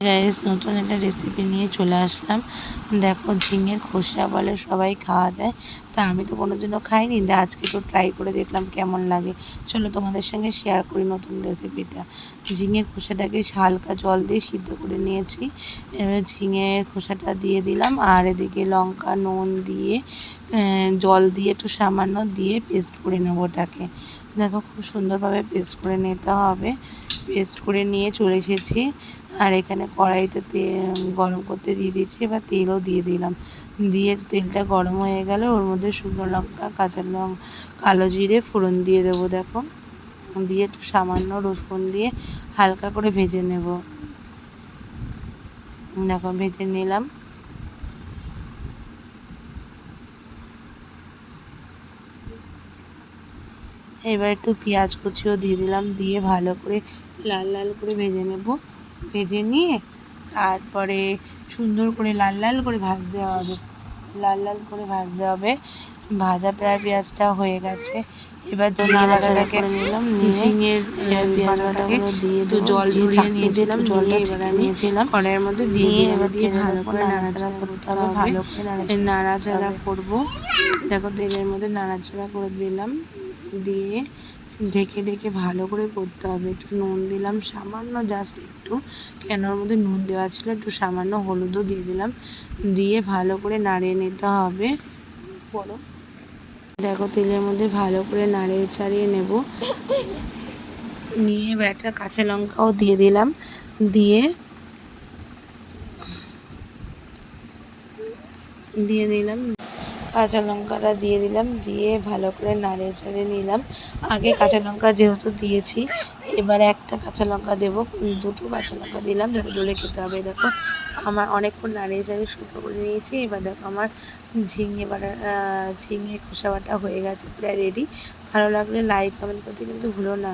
Guys, নতুন একটা recipe নিয়ে চলে আসলাম। দেখো, ঝিঙের খোসা বলে সবাই খাওয়া যায়, তা আমি তো কোনোদিনও খাইনি। আজকে একটু ট্রাই করে দেখলাম কেমন লাগে। চলো তোমাদের সঙ্গে শেয়ার করি নতুন রেসিপিটা। ঝিঙের খোসাটাকে হালকা জল দিয়ে সিদ্ধ করে নিয়েছি। এবার ঝিঙের খোসাটা দিয়ে দিলাম, আর এদিকে লঙ্কা নুন দিয়ে জল দিয়ে একটু সামান্য দিয়ে পেস্ট করে নেবো ওটাকে। দেখো, খুব সুন্দরভাবে পেস্ট করে নিতে হবে। পেস্ট করে নিয়ে চলে এসেছি, আর এখানে কড়াইতে গরম করতে দিয়ে দিয়েছি। এবার তেলও দিয়ে দিলাম। দিয়ে তেলটা গরম হয়ে গেলে ওর মধ্যে শুকনো লঙ্কা, কাঁচা লঙ্কা, কালো জিরে ফোড়ন দিয়ে দেবো। দেখো, দিয়ে একটু সামান্য রসুন দিয়ে হালকা করে ভেজে নেব। দেখো, ভেজে নিলাম। এবার একটু পেঁয়াজ কুচিও দিয়ে দিলাম, দিয়ে ভালো করে লাল লাল করে ভেজে নেব। ভেজে নিয়ে তারপরে সুন্দর করে লাল লাল করে ভাজতে হবে। লাল লাল করে ভাজতে হবে। ভাজা প্রায় পেঁয়াজটা হয়ে গেছে। এবার ঝিঙে বাটাটা করে নিলাম, ঝিঙের পেঁয়াজ বাটাগুলো দিয়ে একটু জল ঝরিয়ে নিয়েছিলাম, জলটা ছেঁকে নিয়েছিলাম কড়াইয়ের মধ্যে দিয়ে এবার দিয়ে ভালো করে নাড়াচাড়া করতে হবে। ভালো করে নাড়াচাড়া করবো। দেখো, তেলের মধ্যে নাড়াচাড়া করে দিলাম, দিয়ে ঢেকে ঢেকে ভালো করে করতে হবে। একটু নুন দিলাম সামান্য, জাস্ট একটু, কেন ওর মধ্যে নুন দেওয়া ছিল। একটু সামান্য হলুদও দিয়ে দিলাম, দিয়ে ভালো করে নাড়িয়ে নিতে হবে। দেখো, তেলের মধ্যে ভালো করে নাড়িয়ে চাড়িয়ে নেব। নিয়ে এবার একটা কাঁচা লঙ্কাও দিয়ে দিলাম, দিয়ে দিলাম কাঁচা লঙ্কাটা দিয়ে দিলাম, দিয়ে ভালো করে নাড়িয়ে চাড়িয়ে নিলাম। আগে কাঁচা লঙ্কা যেহেতু দিয়েছি, এবার একটা কাঁচা লঙ্কা দেবো, দুটো কাঁচা লঙ্কা দিলাম, যাতে দলে খেতে হবে। দেখো, আমার অনেকক্ষণ নাড়িয়ে চাড়িয়ে শুকনো করে নিয়েছি। এবার দেখো, আমার ঝিঙে খোসা বাটা হয়ে গেছে, প্রায় রেডি। ভালো লাগলে লাইক কমেন্ট করতে কিন্তু ভুলো না।